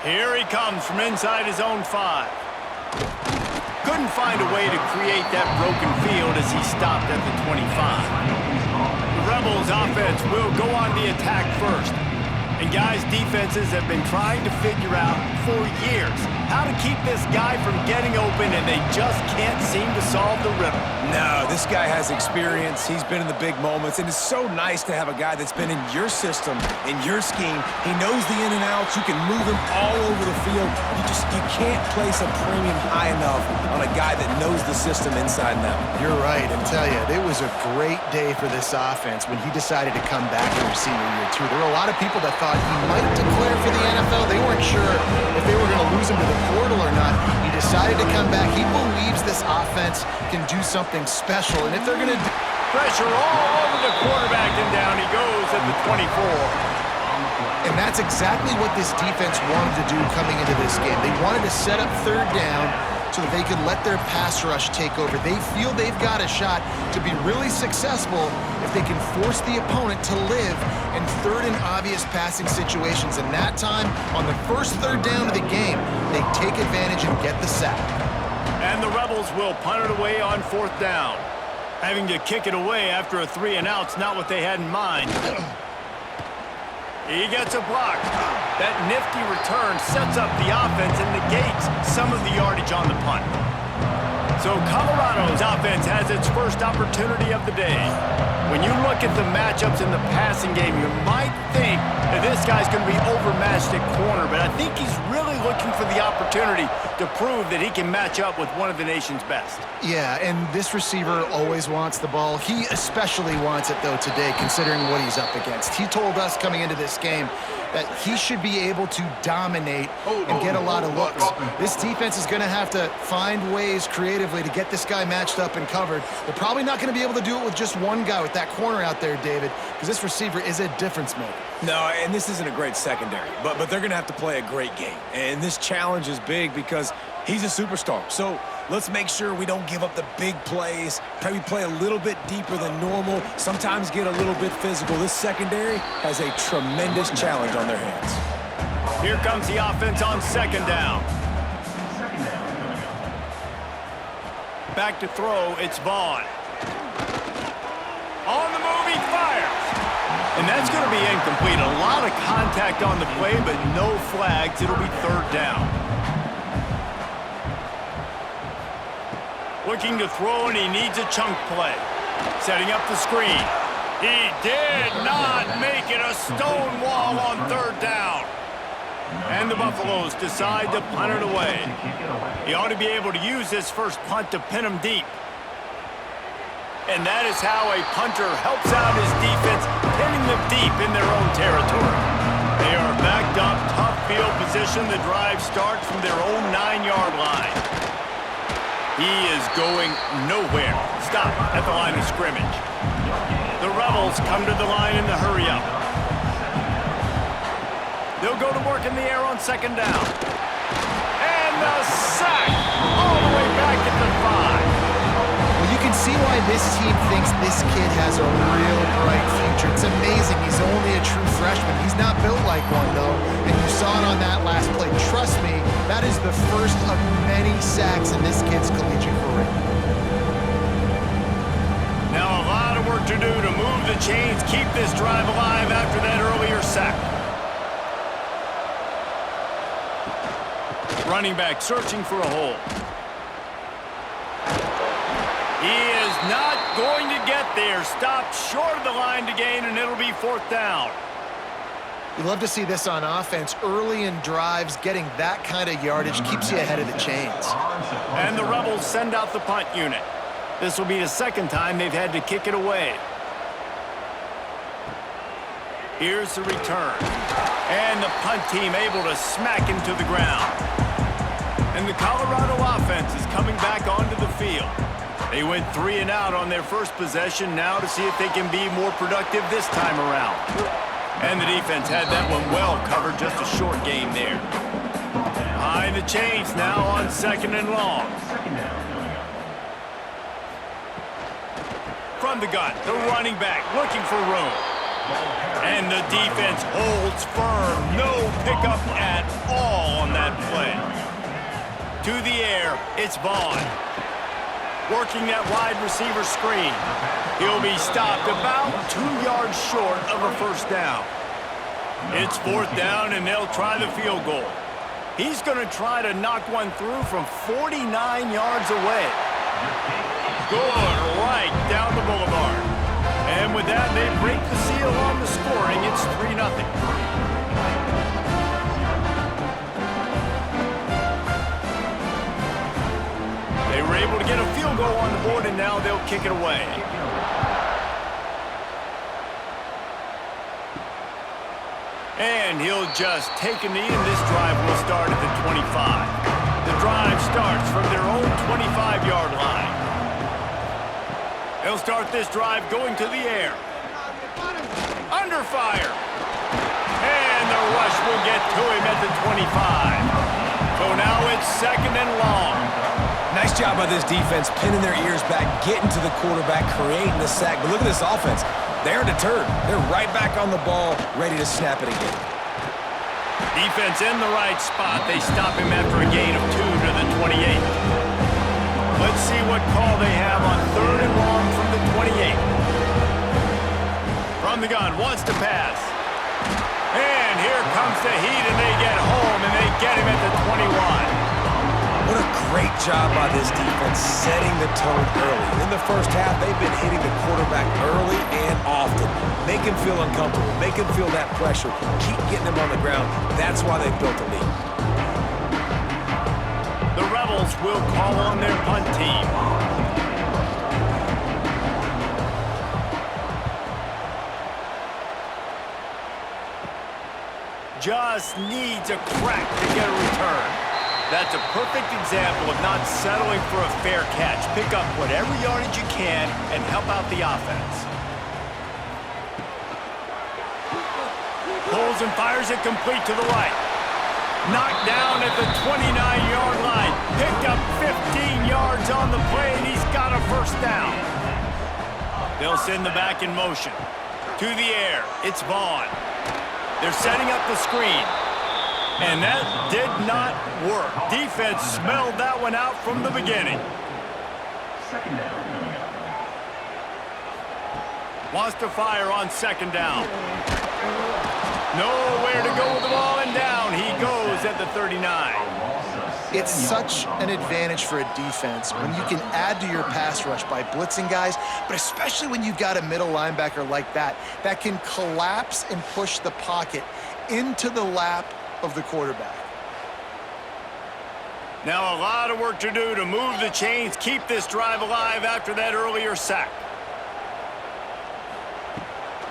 Here he comes from inside his own 5. Couldn't find a way to create that broken field as he stopped at the 25. The Rebels offense will go on the attack first. And guys, defenses have been trying to figure out for years how to keep this guy from getting open, and they just can't seem to solve the riddle. No, this guy has experience. He's been in the big moments, and it's so nice to have a guy that's been in your system, in your scheme. He knows the in and outs. You can move him all over the field. You can't place a premium high enough on a guy that knows the system inside and out. You're right, and tell you, it was a great day for this offense when he decided to come back in his senior year, too. There were a lot of people that thought he might declare for the NFL. They weren't sure if they were going to lose him to the portal or not. He decided to come back. He believes this offense can do something special, and if they're going to do pressure all over the quarterback, and down he goes at the 24. And that's exactly what this defense wanted to do coming into this game. They wanted to set up third down so that they could let their pass rush take over. They feel they've got a shot to be really successful if they can force the opponent to live in third and obvious passing situations. And that time, on the first third down of the game, they take advantage and get the sack. And the Rebels will punt it away on 4th down. Having to kick it away after a 3-and-out's not what they had in mind. He gets a block. That nifty return sets up the offense and negates some of the yardage on the punt. So Colorado's offense has its first opportunity of the day. When you look at the matchups in the passing game, you might think that this guy's going to be overmatched at corner, but I think he's really looking for the opportunity to prove that he can match up with one of the nation's best. Yeah, and this receiver always wants the ball. He especially wants it, though, today, considering what he's up against. He told us coming into this game that he should be able to dominate and get a lot of looks. This defense is going to have to find ways creatively to get this guy matched up and covered. They're probably not going to be able to do it with just one guy with that corner out there, David, because this receiver is a difference maker. No, and this isn't a great secondary, but they're going to have to play a great game. And this challenge is big because he's a superstar. So let's make sure we don't give up the big plays, probably play a little bit deeper than normal, sometimes get a little bit physical. This secondary has a tremendous challenge on their hands. Here comes the offense on 2nd down. Back to throw, it's Vaughn. On the move, he fires. And that's going to be incomplete. A lot of contact on the play, but no flags. It'll be 3rd down. Looking to throw, and he needs a chunk play. Setting up the screen. He did not make it. A stone wall on 3rd down. And the Buffaloes decide to punt it away. He ought to be able to use this first punt to pin him deep. And that is how a punter helps out his defense, pinning them deep in their own territory. They are backed up, tough field position. The drive starts from their own 9-yard line. He is going nowhere. Stop at the line of scrimmage. The Rebels come to the line in the hurry-up. They'll go to work in the air on 2nd down. And the sack all the way back at the 5. Well, you can see why this team thinks this kid has a real bright future. It's amazing. He's only a true freshman. He's not built like one, though, and you saw it on that last play. Trust me, that is the first of many sacks in this kid's collegiate career. Now a lot of work to do to move the chains, keep this drive alive after that earlier sack. Running back searching for a hole. He is not going to get there. Stopped short of the line to gain, and it'll be 4th down. You love to see this on offense. Early in drives, getting that kind of yardage keeps you ahead of the chains. And the Rebels send out the punt unit. This will be the 2nd time they've had to kick it away. Here's the return. And the punt team able to smack him to the ground. And the Colorado offense is coming back onto the field. They went 3 and out on their first possession, now to see if they can be more productive this time around. And the defense had that one well covered, just a short game there. Behind the chains now on 2nd and long. From the gun, the running back looking for room. And the defense holds firm. No pickup at all on that play. To the air, it's Vaughn. Working that wide receiver screen. He'll be stopped about 2 yards short of a first down. It's 4th down, and they'll try the field goal. He's going to try to knock one through from 49 yards away. Good, right down the boulevard. And with that, they break the seal on the scoring. It's 3-0. They were able to get a field goal on the board, and now they'll kick it away. And he'll just take a knee, and this drive will start at the 25. The drive starts from their own 25-yard line. They'll start this drive going to the air. Under fire. And the rush will get to him at the 25. So now it's 2nd and long. Nice job by this defense, pinning their ears back, getting to the quarterback, creating the sack. But look at this offense. They're deterred. They're right back on the ball, ready to snap it again. Defense in the right spot. They stop him after a gain of 2 to the 28. Let's see what call they have on 3rd and long from the 28. From the gun, wants to pass. And here comes the heat, and they get home, and they get him at the 21. What a great job by this defense setting the tone early. In the first half, they've been hitting the quarterback early and often. Make him feel uncomfortable. Make him feel that pressure. Keep getting him on the ground. That's why they've built a lead. The Rebels will call on their punt team. Just needs a crack to get a return. That's a perfect example of not settling for a fair catch. Pick up whatever yardage you can and help out the offense. Pulls and fires it complete to the right. Knocked down at the 29-yard line. Picked up 15 yards on the play, and he's got a first down. They'll send the back in motion. To the air, it's Vaughn. They're setting up the screen. And that did not work. Defense smelled that one out from the beginning. Wants to fire on 2nd down. Nowhere to go with the ball, and down he goes at the 39. It's such an advantage for a defense when you can add to your pass rush by blitzing guys, but especially when you've got a middle linebacker like that can collapse and push the pocket into the lap of the quarterback. Now a lot of work to do to move the chains, keep this drive alive after that earlier sack.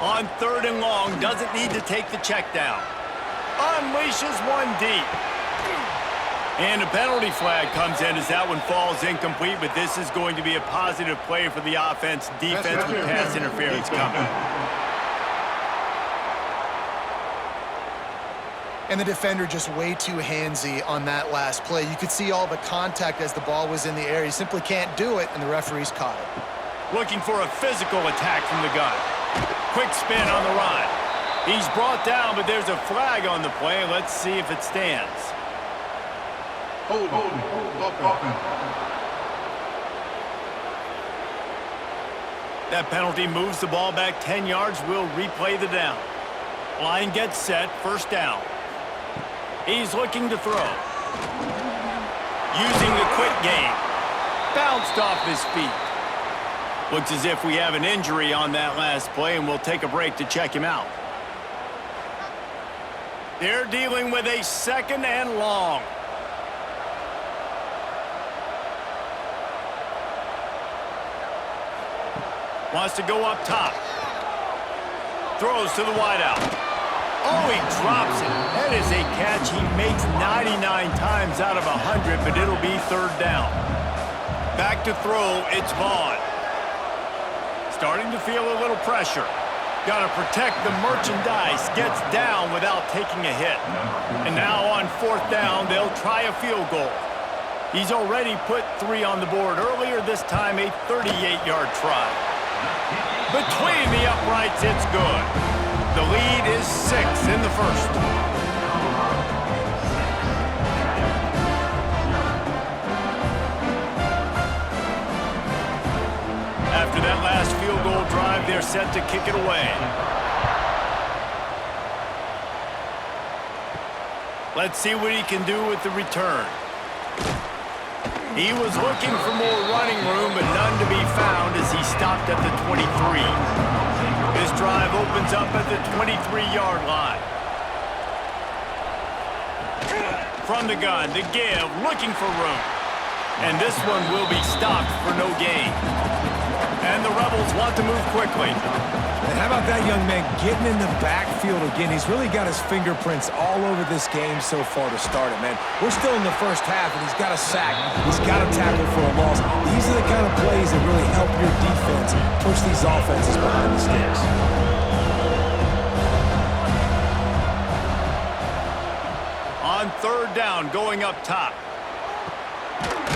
On 3rd and long, doesn't need to take the check down. Unleashes one deep. And a penalty flag comes in as that one falls incomplete, but this is going to be a positive play for the offense. Defense with pass interference coming. And the defender just way too handsy on that last play. You could see all the contact as the ball was in the air. He simply can't do it, and the referees caught it. Looking for a physical attack from the gun. Quick spin on the run. He's brought down, but there's a flag on the play. Let's see if it stands. Hold. That penalty moves the ball back 10 yards. We'll replay the down. Line gets set, 1st down. He's looking to throw. Using the quick game. Bounced off his feet. Looks as if we have an injury on that last play, and we'll take a break to check him out. They're dealing with a 2nd and long. Wants to go up top. Throws to the wideout. Oh, he drops it. That is a catch he makes 99 times out of 100, but it'll be 3rd down. Back to throw, it's Vaughn. Starting to feel a little pressure. Got to protect the merchandise. Gets down without taking a hit. And now on 4th down, they'll try a field goal. He's already put 3 on the board earlier, this time a 38-yard try. Between the uprights, it's good. The lead is 6 in the first. After that last field goal drive, they're set to kick it away. Let's see what he can do with the return. He was looking for more running room, but none to be found as he stopped at the 23. This drive opens up at the 23-yard line. From the gun, the give, looking for room. And this one will be stopped for no gain. And the Rebels want to move quickly. And how about that young man getting in the backfield again? He's really got his fingerprints all over this game so far to start it, man. We're still in the first half, and he's got a sack. He's got a tackle for a loss. These are the kind of plays that really help your defense push these offenses behind the sticks. On third down, going up top.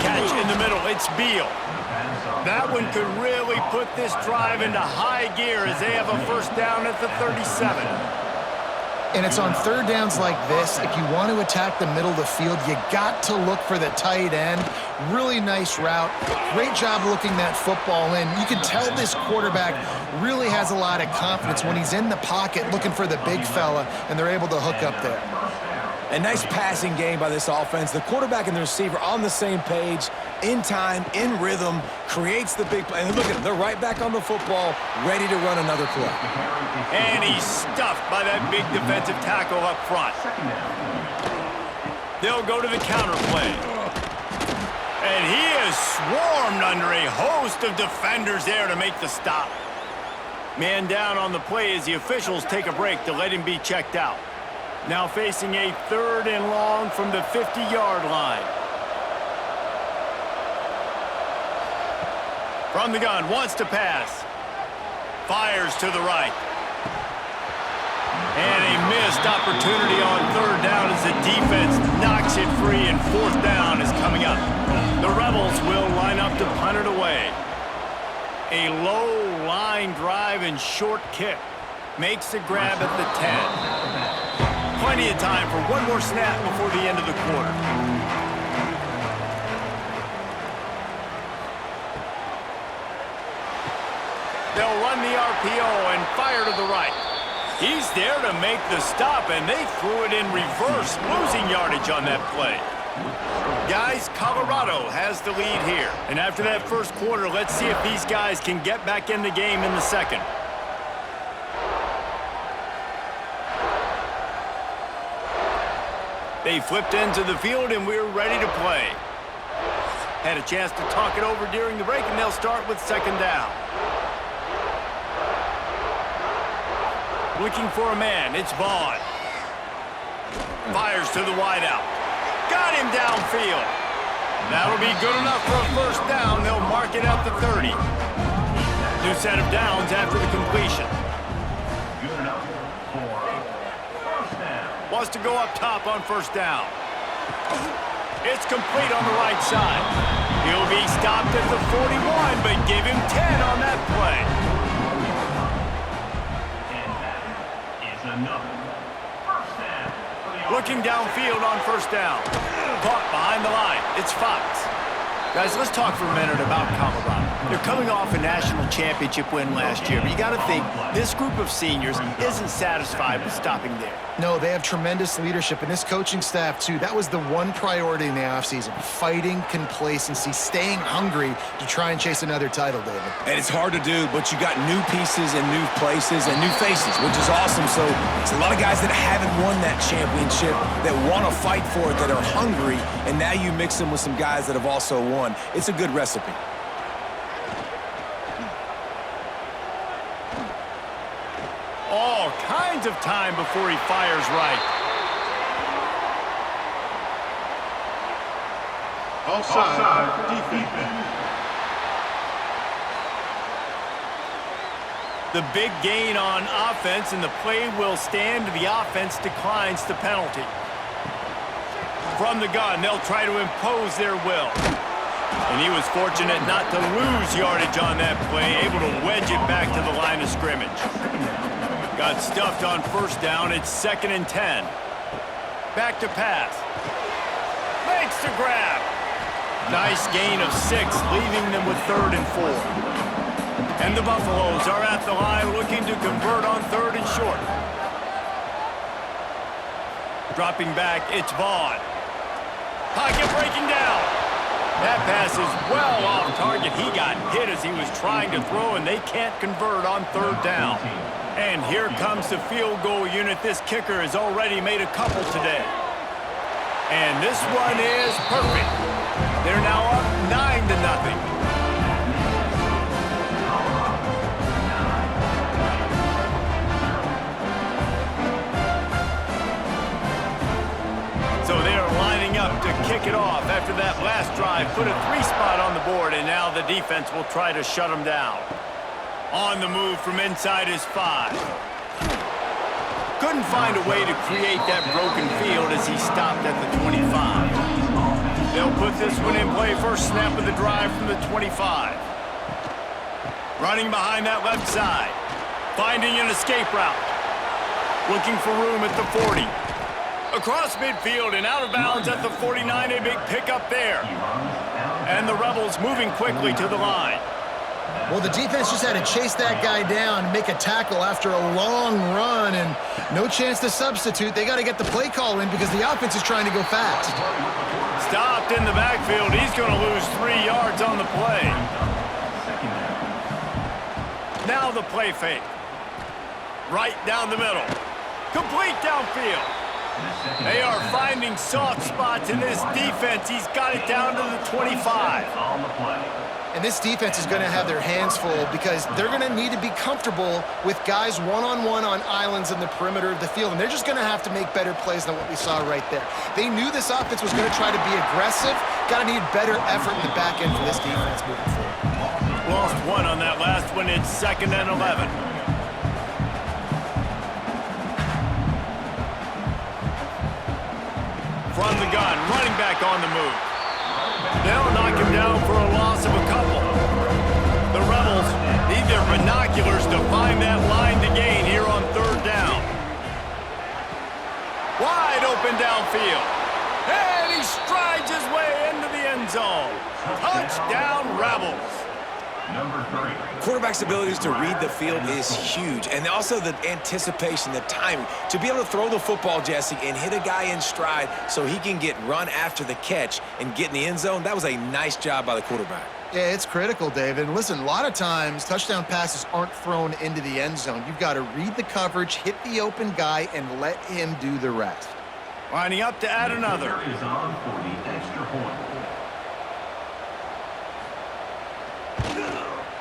Catch in the middle, it's Beal. That one could really put this drive into high gear as they have a first down at the 37. And it's on third downs like this, if you want to attack the middle of the field, you got to look for the tight end. Really nice route. Great job looking that football in. You can tell this quarterback really has a lot of confidence when he's in the pocket looking for the big fella, and they're able to hook up there. A nice passing game by this offense. The quarterback and the receiver on the same page, in time, in rhythm, creates the big play. And look at them, they're right back on the football, ready to run another play. And he's stuffed by that big defensive tackle up front. They'll go to the counter play. And he is swarmed under a host of defenders there to make the stop. Man down on the play as the officials take a break to let him be checked out. Now facing a third and long from the 50-yard line. From the gun, wants to pass. Fires to the right. And a missed opportunity on third down as the defense knocks it free, and fourth down is coming up. The Rebels will line up to punt it away. A low line drive and short kick makes the grab at the 10. Plenty of time for one more snap before the end of the quarter. They'll run the RPO and fire to the right. He's there to make the stop, and they threw it in reverse, losing yardage on that play. Guys, Colorado has the lead here. And after that first quarter, let's see if these guys can get back in the game in the second. They flipped into the field, and we're ready to play. Had a chance to talk it over during the break, and they'll start with second down. Looking for a man, it's Vaughn. Fires to the wideout. Got him downfield. That'll be good enough for a first down. They'll mark it at the 30. New set of downs after the completion. Wants to go up top on first down. It's complete on the right side. He'll be stopped at the 41, but give him 10 on that play. And that is another first down. Looking downfield on first down. Caught behind the line. It's Fox. Guys, let's talk for a minute about Colorado. They're coming off a national championship win last year, but you got to think this group of seniors isn't satisfied with stopping there. No, they have tremendous leadership, and this coaching staff, too. That was the one priority in the offseason, fighting complacency, staying hungry to try and chase another title, David. And it's hard to do, but you got new pieces and new places and new faces, which is awesome. So it's a lot of guys that haven't won that championship that want to fight for it, that are hungry, and now you mix them with some guys that have also won. It's a good recipe. All kinds of time before he fires right. Offside defense. The big gain on offense, and the play will stand. The offense declines the penalty. From the gun, they'll try to impose their will. And he was fortunate not to lose yardage on that play, able to wedge it back to the line of scrimmage. Got stuffed on first down. It's 2nd and 10. Back to pass. Makes the grab. Nice gain of 6, leaving them with 3rd and 4. And the Buffaloes are at the line looking to convert on 3rd and short. Dropping back, it's Vaughn. Pocket breaking down. That pass is well off target. He got hit as he was trying to throw, and they can't convert on 3rd down. And here comes the field goal unit. This kicker has already made a couple today. And this one is perfect. They're now up 9-0. So they are lining up to kick it off after that last drive. Put a 3-spot on the board, and now the defense will try to shut them down. On the move from inside his 5. Couldn't find a way to create that broken field as he stopped at the 25. They'll put this one in play. First snap of the drive from the 25. Running behind that left side. Finding an escape route. Looking for room at the 40. Across midfield and out of bounds at the 49. A big pickup there. And the Rebels moving quickly to the line. Well, the defense just had to chase that guy down and make a tackle after a long run, and no chance to substitute. They got to get the play call in because the offense is trying to go fast. Stopped in the backfield. He's going to lose 3 yards on the play. Now the play fake. Right down the middle. Complete downfield. They are finding soft spots in this defense. He's got it down to the 25. And this defense is going to have their hands full because they're going to need to be comfortable with guys one-on-one on islands in the perimeter of the field. And they're just going to have to make better plays than what we saw right there. They knew this offense was going to try to be aggressive. Got to need better effort in the back end for this defense moving forward. Lost 1 on that last one. It's 2nd and 11. From the gun, running back on the move. They'll knock him down for a loss of a couple. The Rebels need their binoculars to find that line to gain here on 3rd down. Wide open downfield. And he strides his way into the end zone. Touchdown, Rebels. Number 3. Quarterback's abilities to read the field is huge, and also the anticipation, the timing. To be able to throw the football, Jesse, and hit a guy in stride so he can get run after the catch and get in the end zone, that was a nice job by the quarterback. Yeah, it's critical, David. And listen, a lot of times touchdown passes aren't thrown into the end zone. You've got to read the coverage, hit the open guy, and let him do the rest. Lining up to add another. Is on for the extra point.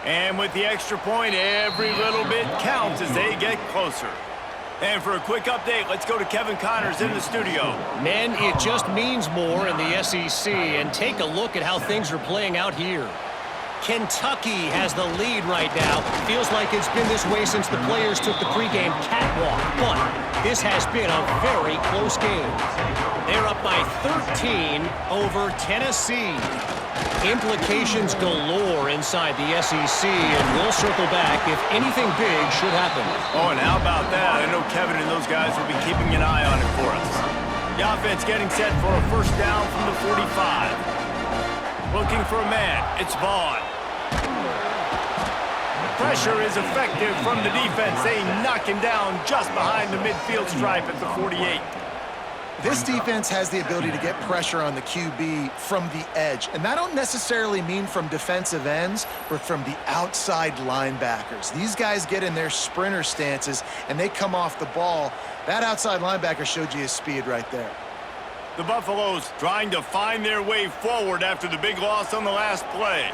And with the extra point, every little bit counts as they get closer. And for a quick update, let's go to Kevin Connors in the studio. Men, it just means more in the SEC, and take a look at how things are playing out here. Kentucky has the lead right now. Feels like it's been this way since the players took the pregame catwalk, but this has been a very close game. They're up by 13 over Tennessee. Implications galore inside the SEC, and we'll circle back if anything big should happen. Oh, and how about that? I know Kevin and those guys will be keeping an eye on it for us. The offense getting set for a first down from the 45. Looking for a man. It's Vaughn. Pressure is effective from the defense. They knock him down just behind the midfield stripe at the 48. This defense has the ability to get pressure on the QB from the edge. And that don't necessarily mean from defensive ends, but from the outside linebackers. These guys get in their sprinter stances, and they come off the ball. That outside linebacker showed you his speed right there. The Buffaloes trying to find their way forward after the big loss on the last play.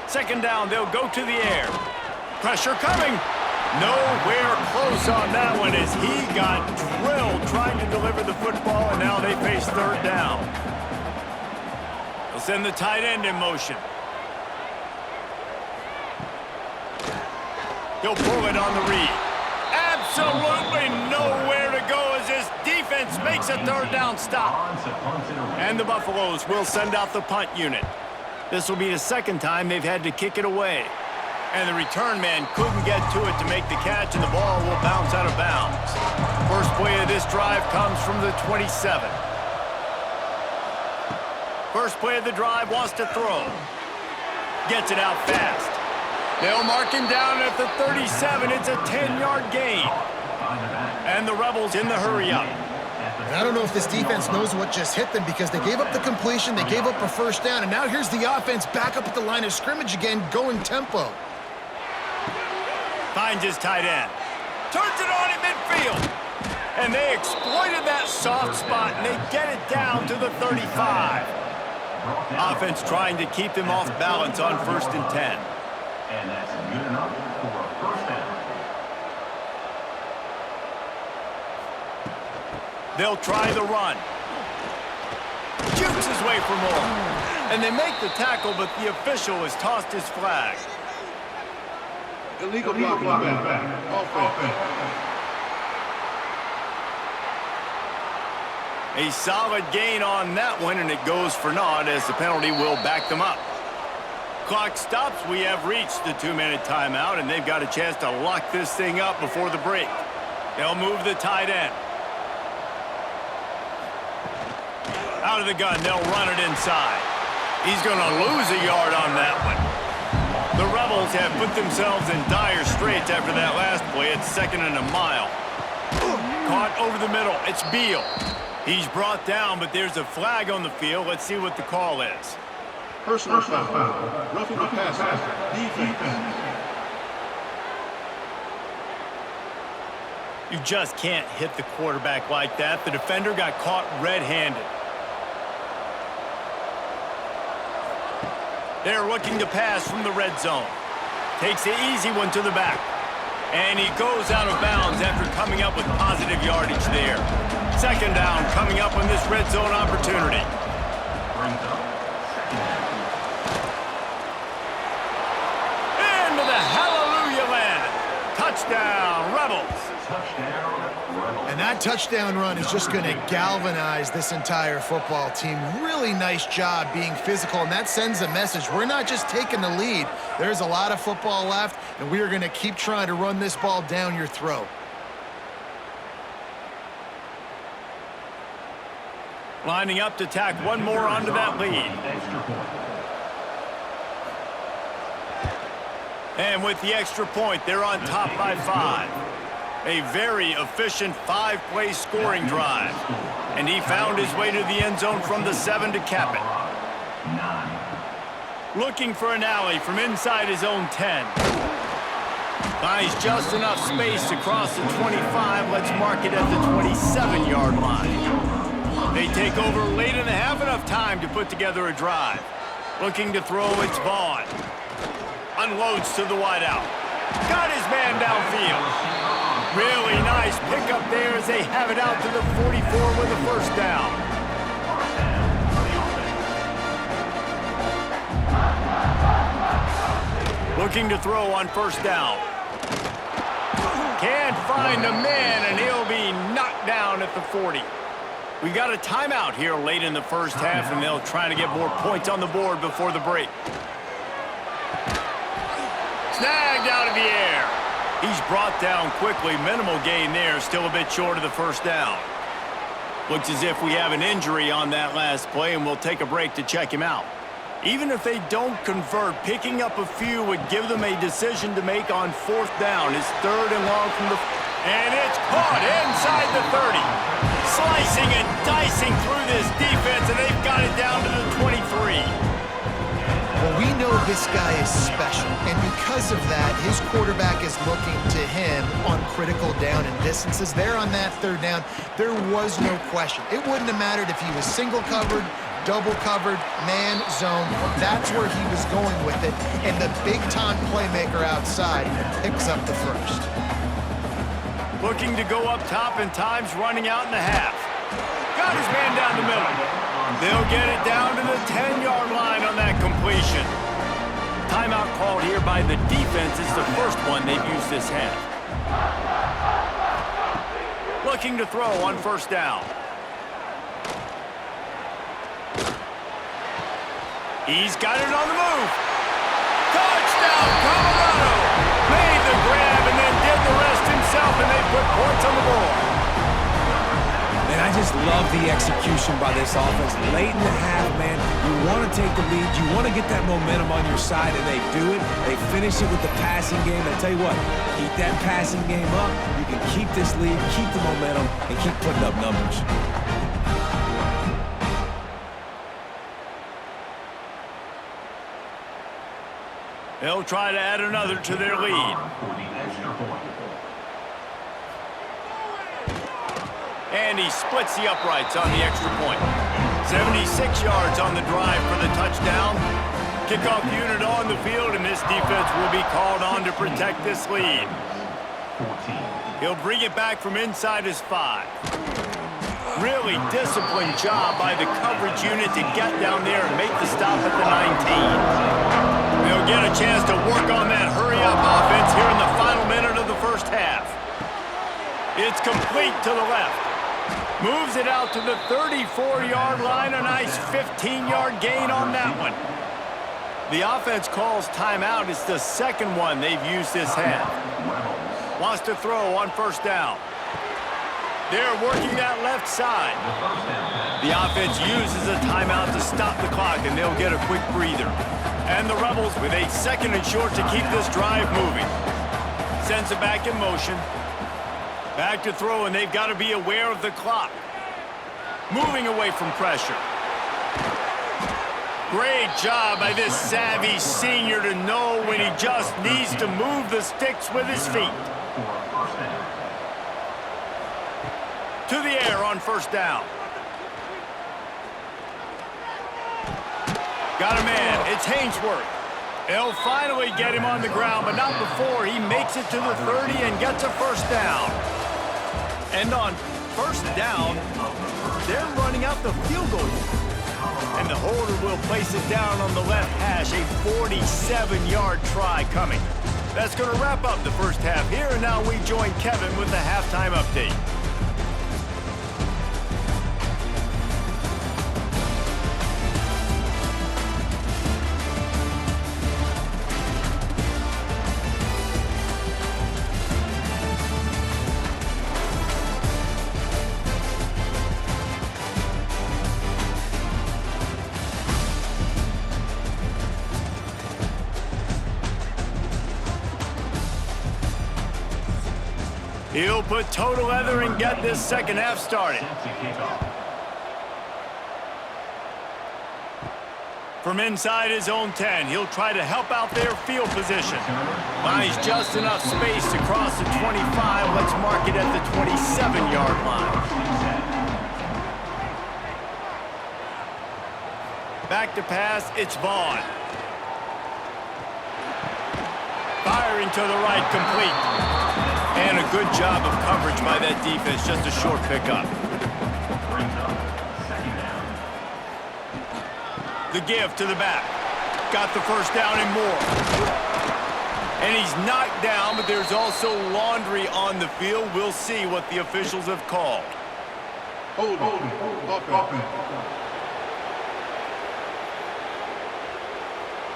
2nd down, they'll go to the air. Pressure coming. Nowhere close on that one as he got drilled trying to deliver the football, and now they face 3rd down. They'll send the tight end in motion. He'll pull it on the read. Absolutely nowhere to go as this defense makes a 3rd down stop. And the Buffaloes will send out the punt unit. This will be the 2nd time they've had to kick it away. And the return man couldn't get to it to make the catch, and the ball will bounce out of bounds. First play of this drive comes from the 27. First play of the drive, wants to throw. Gets it out fast. They'll mark him down at the 37. It's a 10-yard gain. And the Rebels in the hurry-up. I don't know if this defense knows what just hit them because they gave up the completion, they gave up a first down, and now here's the offense back up at the line of scrimmage again, going tempo. Finds his tight end. Turns it on in midfield. And they exploited that soft spot, and they get it down to the 35. Offense trying to keep them off balance on 1st and 10. And that's good enough for a first down. They'll try the run. Jukes his way for more. And they make the tackle, but the official has tossed his flag. Illegal blocking back. Offense. A solid gain on that one, and it goes for naught as the penalty will back them up. Clock stops. We have reached the 2-minute timeout, and they've got a chance to lock this thing up before the break. They'll move the tight end. Out of the gun, they'll run it inside. He's going to lose a yard on that one. The Rebels have put themselves in dire straits after that last play. It's 2nd and a mile. Caught over the middle. It's Beal. He's brought down, but there's a flag on the field. Let's see what the call is. Personal foul. Roughing the passer. Defense. You just can't hit the quarterback like that. The defender got caught red-handed. They're looking to pass from the red zone. Takes the easy one to the back. And he goes out of bounds after coming up with positive yardage there. 2nd down coming up on this red zone opportunity. Brings up 2nd down. Into the hallelujah land. Touchdown, Rebels. Touchdown, Rebels. And that touchdown run is just going to galvanize this entire football team. Really nice job being physical, and that sends a message. We're not just taking the lead. There's a lot of football left, and we are going to keep trying to run this ball down your throat. Lining up to tack one more onto that lead. Extra point. And with the extra point, they're on top by 5. A very efficient 5-play scoring drive. And he found his way to the end zone from the 7 to cap it. 9. Looking for an alley from inside his own 10. Finds just enough space to cross the 25. Let's mark it at the 27-yard line. They take over late in the half, enough time to put together a drive. Looking to throw, it's Vaughn. Unloads to the wideout. Got his man downfield. Really nice pickup there as they have it out to the 44 with a first down. Looking to throw on first down. Can't find a man, and he'll be knocked down at the 40. We got a timeout here late in the first half, and they'll try to get more points on the board before the break. Snagged out of the air. He's brought down quickly. Minimal gain there. Still a bit short of the first down. Looks as if we have an injury on that last play, and we'll take a break to check him out. Even if they don't convert, picking up a few would give them a decision to make on 4th down. It's 3rd and long from the... And it's caught inside the 30. Slicing and dicing through this defense, and they've got it down to the 23. Well, we know this guy is special, and because of that, his quarterback is looking to him on critical down and distances. There on that 3rd down, there was no question. It wouldn't have mattered if he was single covered, double covered, man, zone. That's where he was going with it, and the big-time playmaker outside picks up the first. Looking to go up top, and time's running out in the half. Got his man down the middle. They'll get it down to the 10-yard line on that completion. Timeout called here by the defense. It's the first one they've used this half. Looking to throw on first down. He's got it on the move. Touchdown, Colorado! put points on the board. And I just love the execution by this offense. Late in the half, man, you want to take the lead. You want to get that momentum on your side, and they do it. They finish it with the passing game. I tell you what, keep that passing game up. You can keep this lead, keep the momentum, and keep putting up numbers. They'll try to add another to their lead. For the extra point. And he splits the uprights on the extra point. 76 yards on the drive for the touchdown. Kickoff unit on the field, and this defense will be called on to protect this lead. 14. He'll bring it back from inside his 5. Really disciplined job by the coverage unit to get down there and make the stop at the 19. They'll get a chance to work on that hurry-up offense here in the final minute of the first half. It's complete to the left. Moves it out to the 34-yard line. A nice 15-yard gain on that one. The offense calls timeout. It's the second one they've used this half. Wants to throw on first down. They're working that left side. The offense uses a timeout to stop the clock, and they'll get a quick breather. And the Rebels with a second and short to keep this drive moving. Sends it back in motion. Back to throw, and they've got to be aware of the clock. Moving away from pressure. Great job by this savvy senior to know when he just needs to move the sticks with his feet. To the air on first down. Got a man. It's Hainsworth. They'll finally get him on the ground, but not before he makes it to the 30 and gets a first down. And on first down, they're running out the field goal. And the holder will place it down on the left hash, a 47-yard try coming. That's going to wrap up the first half here, and now we join Kevin with the halftime update. He'll put total leather and get this second half started. From inside his own 10, he'll try to help out their field position. Finds just enough space to cross the 25. Let's mark it at the 27-yard line. Back to pass, it's Vaughn. Firing to the right, complete. And a good job of coverage by that defense, just a short pickup. The give to the back. Got the first down and more. And he's knocked down, but there's also laundry on the field. We'll see what the officials have called. Hold on.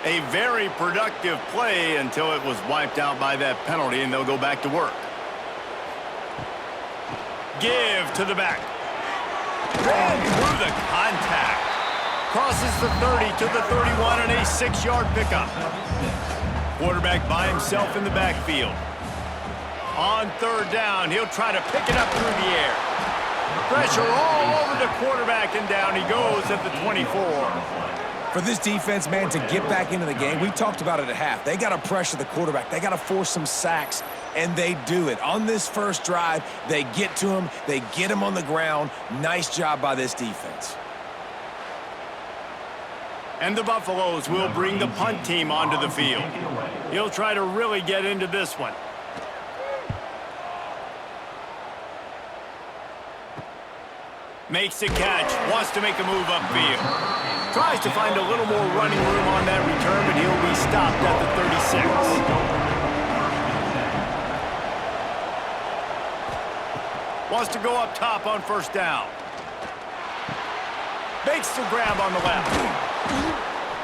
A very productive play until it was wiped out by that penalty, and they'll go back to work. Give to the back. Ran through the contact. Crosses the 30 to the 31 and a 6-yard pickup. Quarterback by himself in the backfield. On third down, he'll try to pick it up through the air. Pressure all over the quarterback, and down he goes at the 24. For this defense, man, to get back into the game, we talked about it at half. They got to pressure the quarterback. They got to force some sacks, and they do it. On this first drive, they get to him. They get him on the ground. Nice job by this defense. And the Buffaloes will bring the punt team onto the field. He'll try to really get into this one. Makes the catch. Wants to make a move upfield. Tries to find a little more running room on that return, but he'll be stopped at the 36. Wants to go up top on first down. Makes the grab on the left.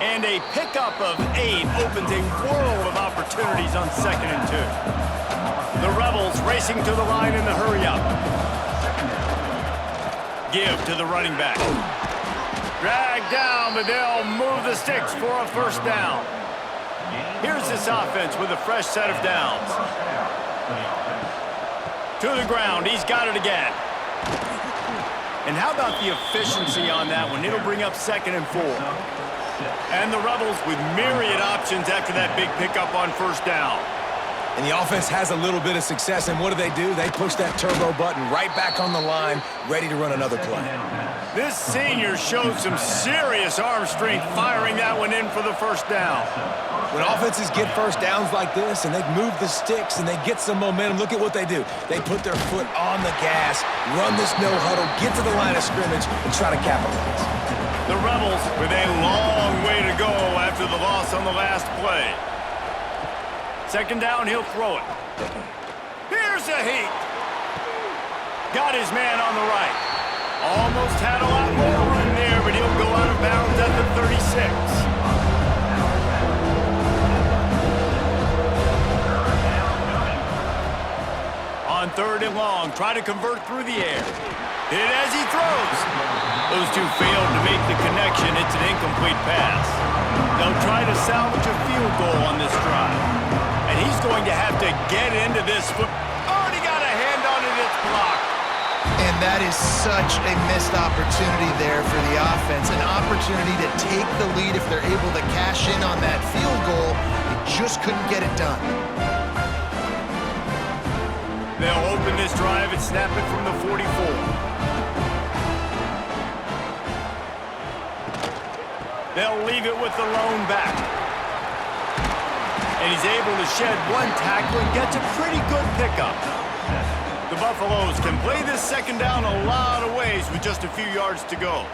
And a pickup of 8 opens a world of opportunities on 2nd and 2. The Rebels racing to the line in the hurry-up. Give to the running back. Drag down, but they'll move the sticks for a first down. Here's this offense with a fresh set of downs. To the ground, he's got it again. And how about the efficiency on that one? It'll bring up 2nd and 4. And the Rebels with myriad options after that big pickup on first down. And the offense has a little bit of success, and what do? They push that turbo button right back on the line, ready to run another play. This senior showed some serious arm strength firing that one in for the first down. When offenses get first downs like this and they move the sticks and they get some momentum, look at what they do. They put their foot on the gas, run this no huddle, get to the line of scrimmage, and try to capitalize. The Rebels with a long way to go after the loss on the last play. 2nd down, he'll throw it. Here's a heat. Got his man on the right. Almost had a lot more room there, but he'll go out of bounds at the 36. On 3rd and long, try to convert through the air. Hit as he throws. Those two failed to make the connection. It's an incomplete pass. They'll try to salvage a field goal on this drive. And he's going to have to get into this foot. Already got a hand on it, it's blocked. And that is such a missed opportunity there for the offense. An opportunity to take the lead if they're able to cash in on that field goal. They just couldn't get it done. They'll open this drive and snap it from the 44. They'll leave it with the lone back. And he's able to shed one tackle and gets a pretty good pickup. The Buffaloes can play this 2nd down a lot of ways with just a few yards to go.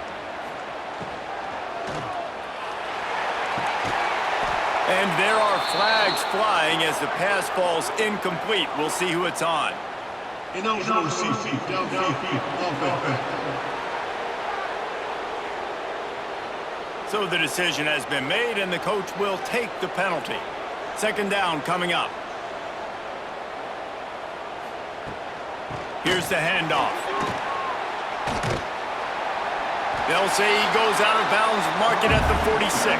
And there are flags flying as the pass falls incomplete. We'll see who it's on. Ineligible receiver, downfield, offense. So the decision has been made, and the coach will take the penalty. 2nd down coming up. Here's the handoff. They'll say he goes out of bounds, mark it at the 46.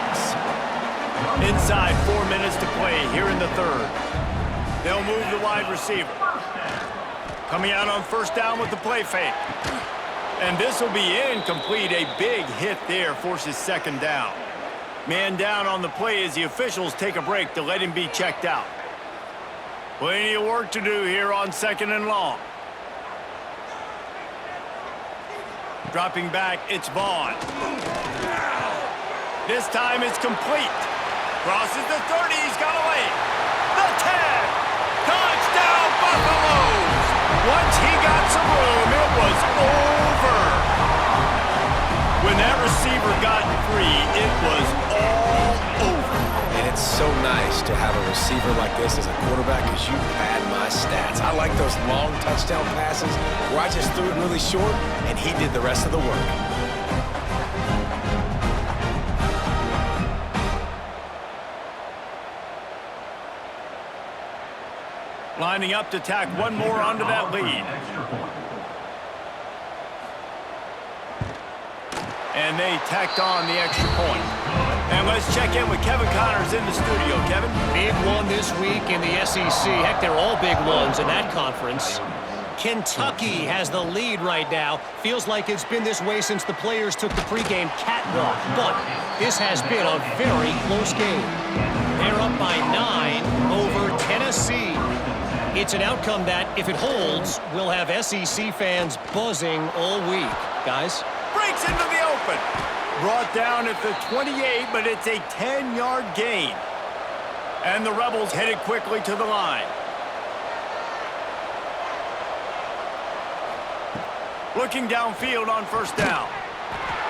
Inside 4 minutes to play here in the 3rd. They'll move the wide receiver. Coming out on first down with the play fake. And this will be incomplete. A big hit there forces 2nd down. Man down on the play as the officials take a break to let him be checked out. Plenty of work to do here on 2nd and long. Dropping back, it's Vaughn. This time it's complete. Crosses the 30, he's got away. The 10. Touchdown, Buffaloes. Once he got some room, it was over. When that receiver got free, it was all over. And it's so nice to have a receiver like this as a quarterback because you pad my stats. I like those long touchdown passes where I just threw it really short and he did the rest of the work. Lining up to tack one more onto that lead. And they tacked on the extra point. And let's check in with Kevin Connors in the studio. Kevin? Big one this week in the SEC. Heck, they're all big ones in that conference. Kentucky has the lead right now. Feels like it's been this way since the players took the pregame catwalk. But this has been a very close game. They're up by 9 over Tennessee. It's an outcome that, if it holds, will have SEC fans buzzing all week. Guys? Breaks into the open. Brought down at the 28, but it's a 10-yard gain. And the Rebels headed quickly to the line. Looking downfield on first down.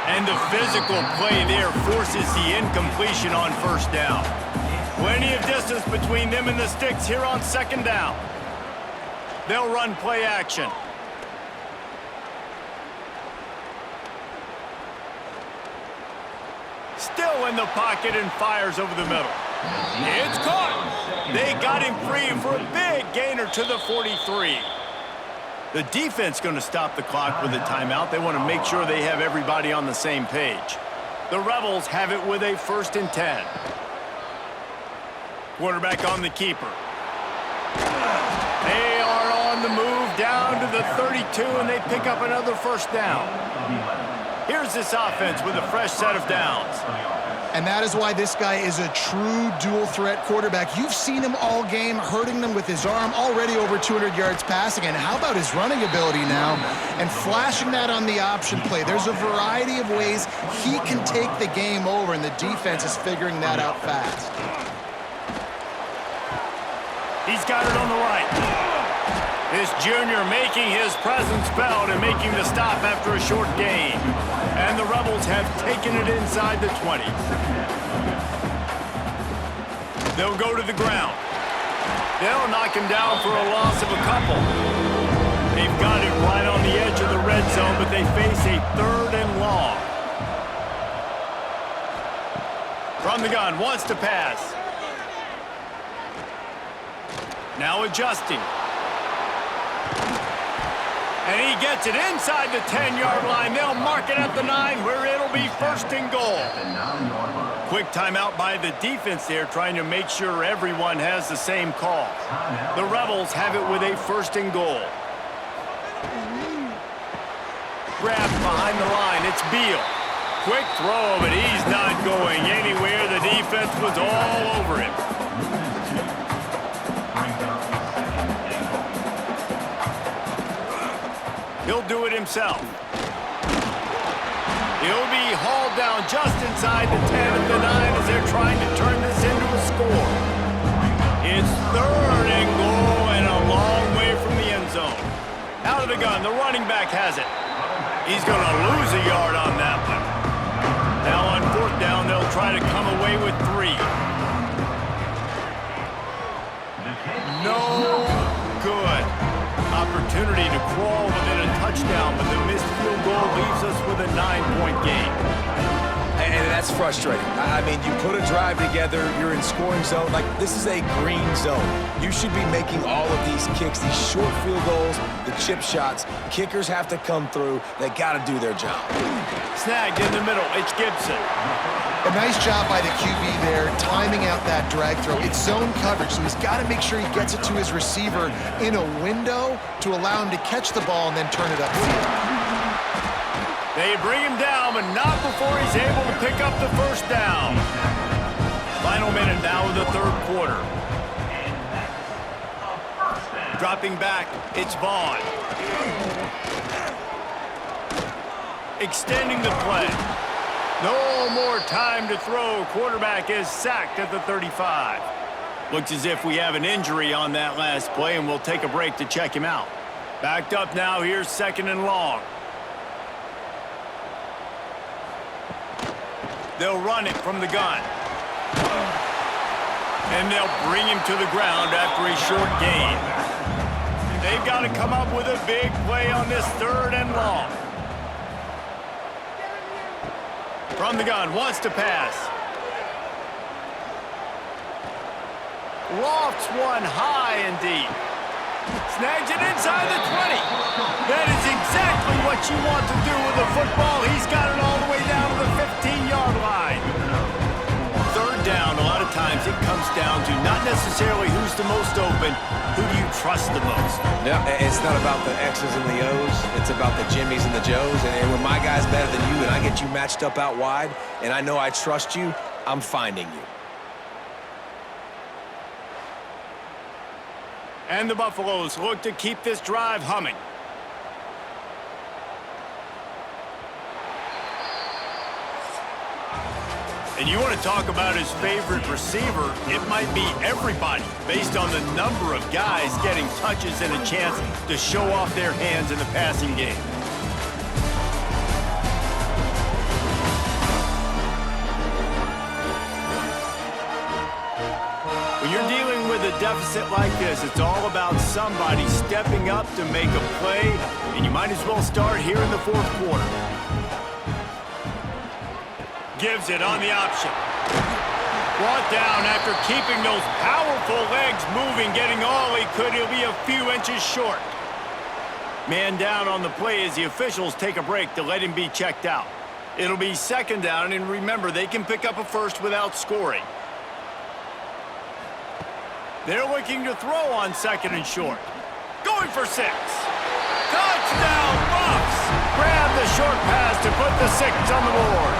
And the physical play there forces the incompletion on first down. Plenty of distance between them and the sticks here on 2nd down. They'll run play action. Still in the pocket and fires over the middle. It's caught. They got him free for a big gainer to the 43. The defense going to stop the clock with a timeout. They want to make sure they have everybody on the same page. The Rebels have it with a 1st and 10. Quarterback on the keeper. They are on the move down to the 32, and they pick up another 1st down. Here's this offense with a fresh set of downs. And that is why this guy is a true dual-threat quarterback. You've seen him all game, hurting them with his arm, already over 200 yards passing. And how about his running ability now? And flashing that on the option play. There's a variety of ways he can take the game over, and the defense is figuring that out fast. He's got it on the right. This junior making his presence felt and making the stop after a short gain. And the Rebels have taken it inside the 20. They'll go to the ground. They'll knock him down for a loss of a couple. They've got it right on the edge of the red zone, but they face a 3rd and long. From the gun, wants to pass. Now adjusting. And he gets it inside the 10-yard line. They'll mark it at the 9, where it'll be 1st and goal. Quick timeout by the defense there, trying to make sure everyone has the same call. The Rebels have it with a 1st and goal. Grabbed behind the line. It's Beal. Quick throw, but he's not going anywhere. The defense was all over him. He'll do it himself. He'll be hauled down just inside the 10 at the 9 as they're trying to turn this into a score. It's 3rd and goal and a long way from the end zone. Out of the gun, the running back has it. He's going to lose a yard on that one. Now on 4th down, they'll try to come away with 3. No good. Opportunity to crawl within a touchdown, but the missed field goal leaves us with a 9-point game. And that's frustrating. I mean, you put a drive together, you're in scoring zone. Like, this is a green zone. You should be making all of these kicks, these short field goals, the chip shots. Kickers have to come through. They got to do their job. Snagged in the middle. It's Gibson. A nice job by the QB there, timing out that drag throw. It's zone coverage, so he's got to make sure he gets it to his receiver in a window to allow him to catch the ball and then turn it upfield. They bring him down, but not before he's able to pick up the 1st down. Final minute now of the 3rd quarter. Dropping back, it's Vaughn. Extending the play. No more time to throw. Quarterback is sacked at the 35. Looks as if we have an injury on that last play, and we'll take a break to check him out. Backed up now. Here's 2nd and long. They'll run it from the gun. And they'll bring him to the ground after a short gain. They've got to come up with a big play on this 3rd and long. From the gun, wants to pass. Lofts one high and deep. Snags it inside the 20. That is exactly what you want to do with a football. He's got it all the way down to the 15-yard line. 3rd down, a lot of times it comes down to not necessarily who's the most open, who do you trust the most? No, it's not about the X's and the O's. It's about the Jimmies and the Joes. And when my guy's better than you and I get you matched up out wide and I know I trust you, I'm finding you. And the Buffaloes look to keep this drive humming. And you want to talk about his favorite receiver, it might be everybody, based on the number of guys getting touches and a chance to show off their hands in the passing game. When you're dealing with a deficit like this, it's all about somebody stepping up to make a play, and you might as well start here in the 4th quarter. Gives it on the option. Brought down after keeping those powerful legs moving, getting all he could. He'll be a few inches short. Man down on the play as the officials take a break to let him be checked out. It'll be second down, and remember, they can pick up a first without scoring. They're looking to throw on second and short. Going for 6. Touchdown, Buffs! Grab the short pass to put the 6 on the board.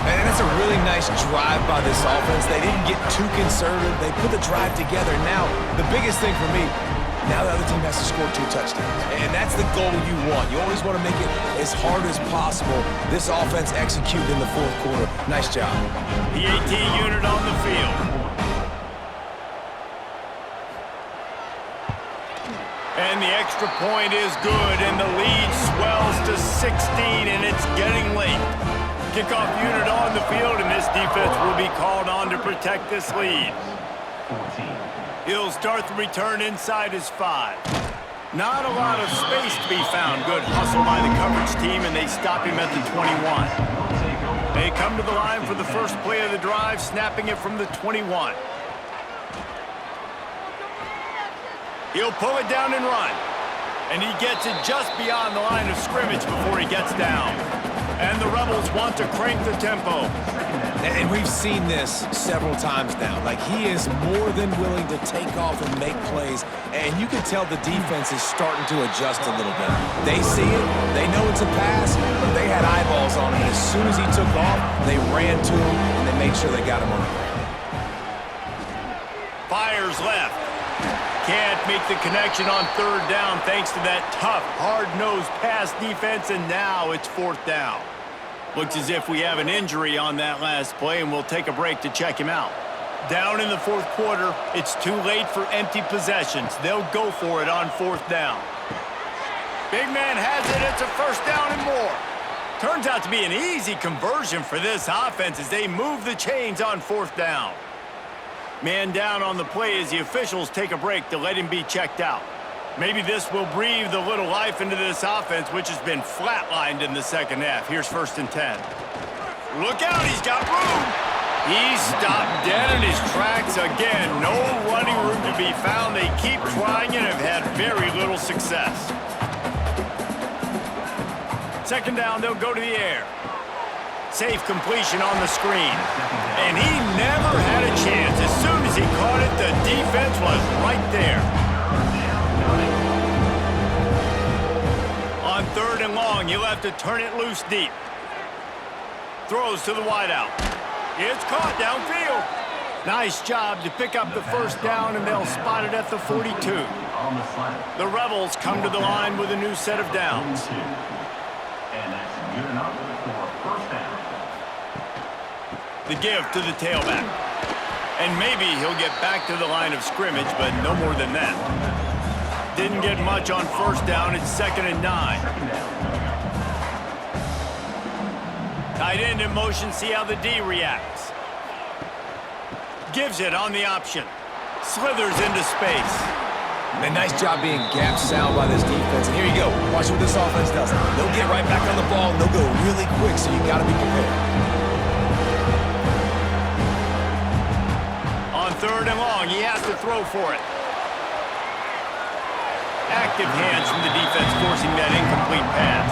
And that's a really nice drive by this offense. They didn't get too conservative. They put the drive together. Now, the biggest thing for me, now the other team has to score 2 touchdowns. And that's the goal you want. You always want to make it as hard as possible. This offense executed in the fourth quarter. Nice job. The 18 unit on the field. And the extra point is good, and the lead swells to 16, and it's getting late. Kickoff unit on the field, and this defense will be called on to protect this lead. 14. He'll start the return inside his 5. Not a lot of space to be found. Good hustle by the coverage team, and they stop him at the 21. They come to the line for the first play of the drive, snapping it from the 21. He'll pull it down and run. And he gets it just beyond the line of scrimmage before he gets down. And the Rebels want to crank the tempo. And we've seen this several times now. Like, he is more than willing to take off and make plays. And you can tell the defense is starting to adjust a little bit. They see it. They know it's a pass. But they had eyeballs on him. And as soon as he took off, they ran to him, and they made sure they got him on the ground. Fires left. Can't make the connection on third down thanks to that tough, hard-nosed pass defense, and now it's fourth down. Looks as if we have an injury on that last play, and we'll take a break to check him out. Down in the fourth quarter, it's too late for empty possessions. They'll go for it on fourth down. Big man has it. It's a first down and more. Turns out to be an easy conversion for this offense as they move the chains on fourth down. Man down on the play as the officials take a break to let him be checked out. Maybe this will breathe a little life into this offense, which has been flatlined in the second half. Here's 1st and 10. Look out, he's got room. He's stopped dead in his tracks again. No running room to be found. They keep trying and have had very little success. Second down, they'll go to the air. Safe completion on the screen. And he never had a chance. As soon as he caught it, the defense was right there. On third and long, you'll have to turn it loose deep. Throws to the wideout. It's caught downfield. Nice job to pick up the first down, and they'll spot it at the 42. The Rebels come to the line with a new set of downs. And that's good enough for first down. The give to the tailback. And maybe he'll get back to the line of scrimmage, but no more than that. Didn't get much on first down. It's 2nd and 9. Tight end in motion. See how the D reacts. Gives it on the option. Slithers into space. A nice job being gap sound by this defense. And here you go. Watch what this offense does. They'll get right back on the ball, and they'll go really quick, so you got to be prepared. On third and long, he has to throw for it. Active hands from the defense forcing that incomplete pass.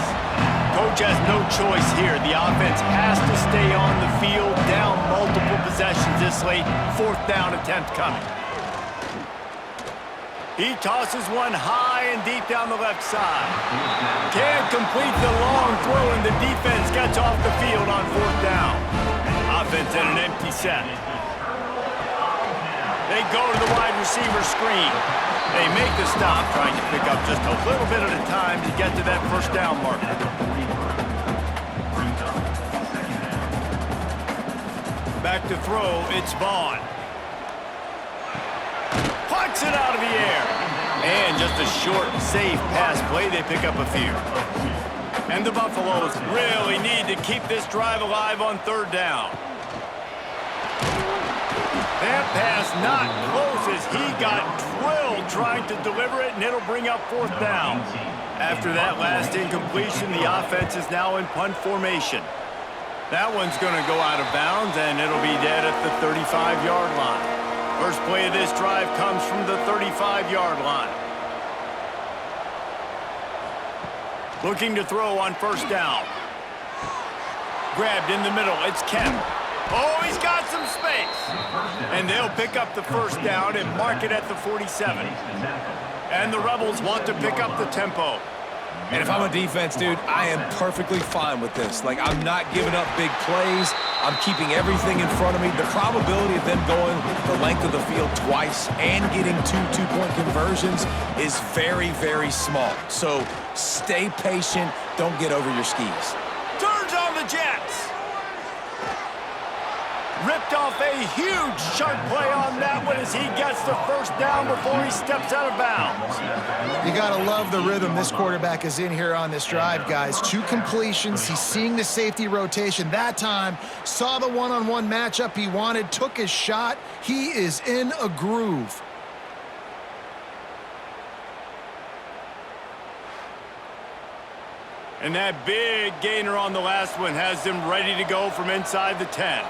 Coach has no choice here. The offense has to stay on the field, down multiple possessions this late. Fourth down attempt coming. He tosses one high and deep down the left side. Can't complete the long throw, and the defense gets off the field on fourth down. Offense at an empty set. They go to the wide receiver screen. They make the stop, trying to pick up just a little bit at a time to get to that first down marker. Back to throw, it's Vaughn. Plucks it out of the air. And just a short, safe pass play, they pick up a few. And the Buffaloes really need to keep this drive alive on third down. That pass not close as he got drilled trying to deliver it, and it'll bring up fourth down. After that last incompletion, the offense is now in punt formation. That one's going to go out of bounds, and it'll be dead at the 35-yard line. First play of this drive comes from the 35-yard line. Looking to throw on first down. Grabbed in the middle. It's Kemp. Oh, he's got some space. And they'll pick up the first down and mark it at the 47. And the Rebels want to pick up the tempo. And if I'm a defense, dude, I am perfectly fine with this. Like, I'm not giving up big plays. I'm keeping everything in front of me. The probability of them going the length of the field twice and getting two-point conversions is very, very small. So stay patient. Don't get over your skis. Turns on the Jets. Ripped off a huge sharp play on that one as he gets the first down before he steps out of bounds. You got to love the rhythm this quarterback is in here on this drive, guys. 2 completions. He's seeing the safety rotation. That time, saw the one-on-one matchup he wanted, took his shot. He is in a groove. And that big gainer on the last one has them ready to go from inside the 10.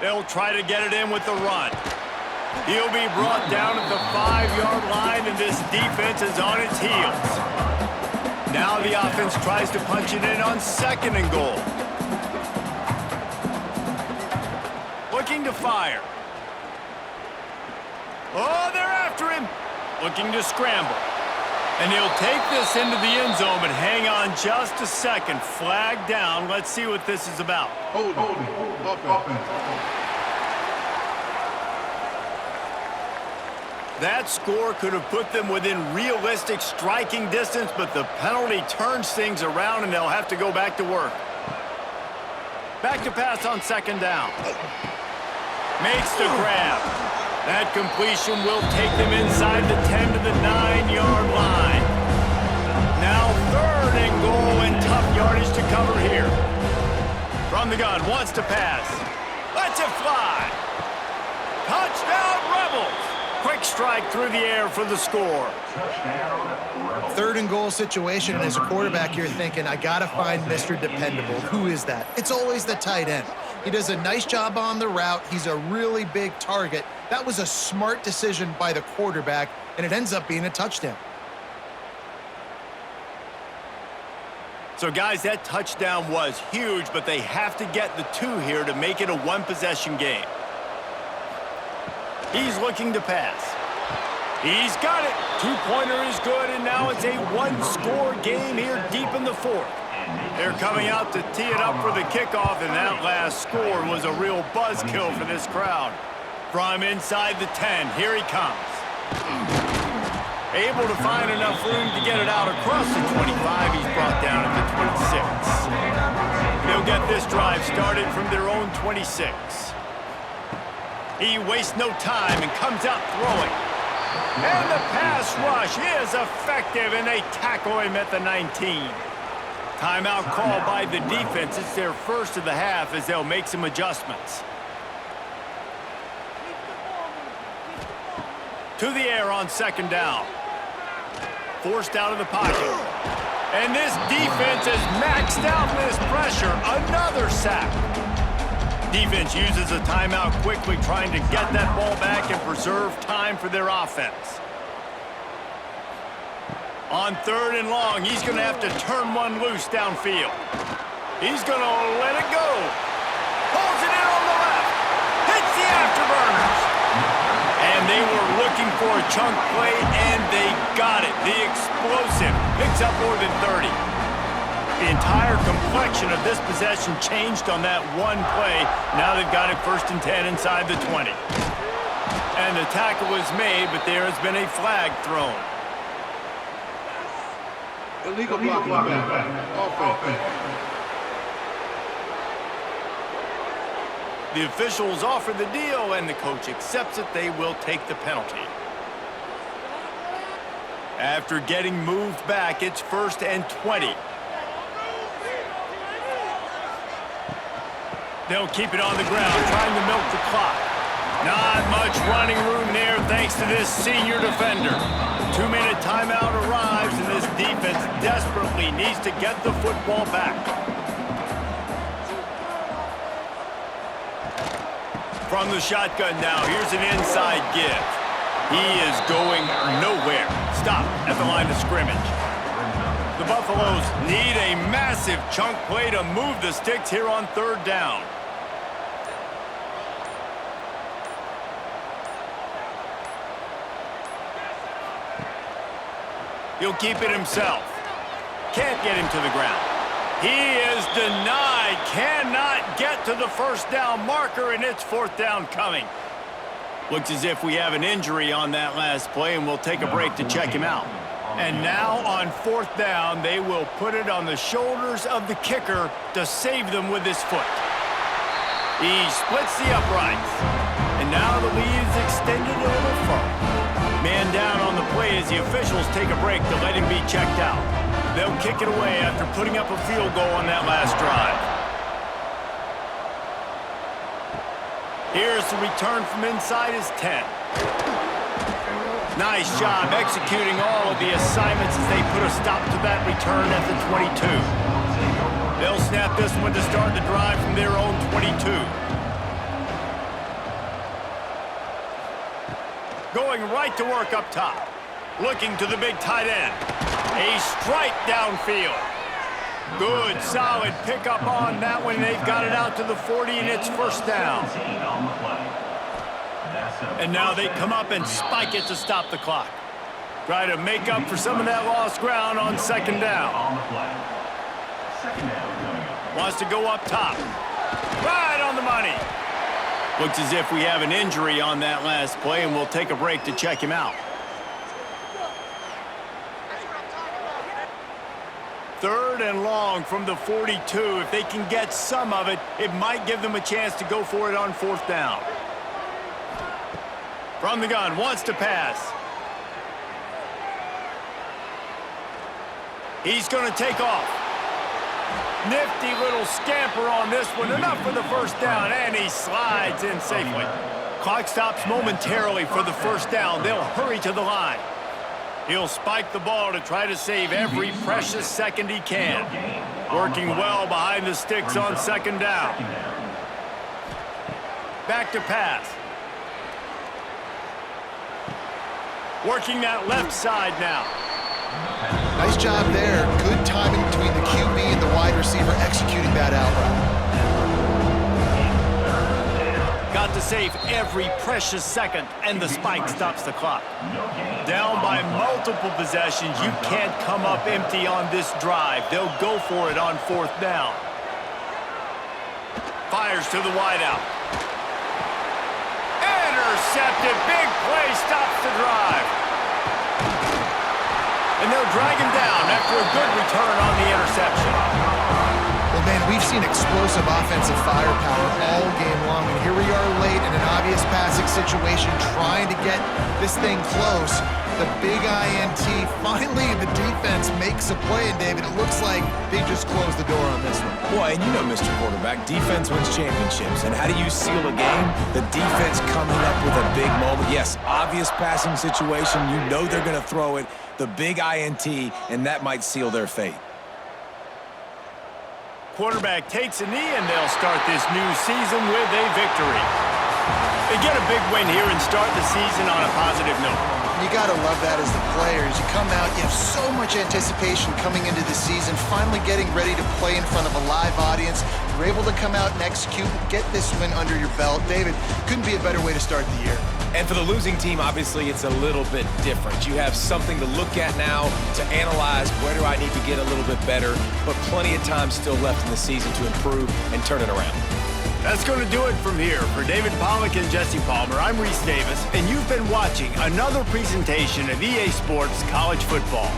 They'll try to get it in with the run. He'll be brought down at the 5-yard line, and this defense is on its heels. Now the offense tries to punch it in on 2nd and goal. Looking to fire. Oh, they're after him. Looking to scramble. And he'll take this into the end zone, but hang on just a second. Flag down. Let's see what this is about. Holding. Offense. That score could have put them within realistic striking distance, but the penalty turns things around, and they'll have to go back to work. Back to pass on 2nd down. Makes the grab. That completion will take them inside the 10 to the 9-yard line. Now 3rd and goal, and tough yardage to cover here. From the gun, wants to pass. Lets it fly. Touchdown, Rebels. Quick strike through the air for the score. 3rd and goal situation, and as a quarterback, you're thinking, I got to find Mr. Dependable. Who is that? It's always the tight end. He does a nice job on the route. He's a really big target. That was a smart decision by the quarterback, and it ends up being a touchdown. So, guys, that touchdown was huge, but they have to get the 2 here to make it a 1-possession game. He's looking to pass. He's got it. 2-pointer is good, and now it's a 1-score game here deep in the 4th. They're coming out to tee it up for the kickoff, and that last score was a real buzzkill for this crowd. From inside the 10, here he comes. Able to find enough room to get it out across the 25. He's brought down at the 26. They'll get this drive started from their own 26. He wastes no time and comes out throwing. And the pass rush is effective, and they tackle him at the 19. Timeout called by the defense. It's their first of the half as they'll make some adjustments. To the air on 2nd down. Forced out of the pocket. And this defense has maxed out this pressure. Another sack. Defense uses a timeout quickly, trying to get that ball back and preserve time for their offense. On 3rd and long, he's going to have to turn one loose downfield. He's going to let it go. Pulls it in on the left. Hits the afterburners. And they were looking for a chunk play, and they got it. The explosive picks up more than 30. The entire complexion of this possession changed on that one play. Now they've got it 1st and 10 inside the 20. And the tackle was made, but there has been a flag thrown. Illegal blocking back. Offense. The officials offer the deal, and the coach accepts it. They will take the penalty. After getting moved back, it's 1st and 20. They'll keep it on the ground, trying to milk the clock. Not much running room there thanks to this senior defender. 2-minute timeout arrives, and this defense desperately desperately needs to get the football back. From the shotgun now, here's an inside give. He is going nowhere. Stop at the line of scrimmage. The Buffaloes need a massive chunk play to move the sticks here on third down. He'll keep it himself. Can't get him to the ground. He is denied. Cannot get to the first down marker, and it's fourth down coming. Looks as if we have an injury on that last play, and we'll take a break to check him out. And now on fourth down, they will put it on the shoulders of the kicker to save them with his foot. He splits the uprights. And now the lead is extended a little further. Man down on the play as the officials take a break to let him be checked out. They'll kick it away after putting up a field goal on that last drive. Here's the return from inside his 10. Nice job executing all of the assignments as they put a stop to that return at the 22. They'll snap this one to start the drive from their own 22. Going right to work up top. Looking to the big tight end. A strike downfield. Good, solid pickup on that one. They've got it out to the 40, and it's first down. And now they come up and spike it to stop the clock. Try to make up for some of that lost ground on second down. Wants to go up top. Right on the money. Looks as if we have an injury on that last play, and we'll take a break to check him out. Third and long from the 42. If they can get some of it, it might give them a chance to go for it on fourth down. From the gun, wants to pass. He's going to take off. Nifty little scamper on this one. Enough for the first down, and he slides in safely. Clock stops momentarily for the first down. They'll hurry to the line. He'll spike the ball to try to save every precious second he can. Working well behind the sticks on second down. Back to pass. Working that left side now. Nice job there. Good timing between the QB and the wide receiver executing that out route. Got to save every precious second, and the spike stops the clock. Down by multiple possessions, you can't come up empty on this drive. They'll go for it on fourth down. Fires to the wideout. Intercepted. Big play stops the drive. And they'll drag him down after a good return on the interception. Well, man, we've seen explosive offensive firepower all game long, and here we are late in an obvious passing situation trying to get this thing close. The big INT, finally the defense makes a play, and David, it looks like they just closed the door on this one. Boy, and you know, Mr. Quarterback, defense wins championships. And how do you seal a game? The defense coming up with a big moment. Yes, obvious passing situation. You know they're going to throw it. The big INT, and that might seal their fate. Quarterback takes a knee, and they'll start this new season with a victory. They get a big win here and start the season on a positive note. You got to love that as the players. You come out, you have so much anticipation coming into the season, finally getting ready to play in front of a live audience. You're able to come out and execute, get this win under your belt. David, couldn't be a better way to start the year. And for the losing team, obviously, it's a little bit different. You have something to look at now to analyze where do I need to get a little bit better, but plenty of time still left in the season to improve and turn it around. That's going to do it from here. For David Pollack and Jesse Palmer, I'm Reese Davis, and you've been watching another presentation of EA Sports College Football.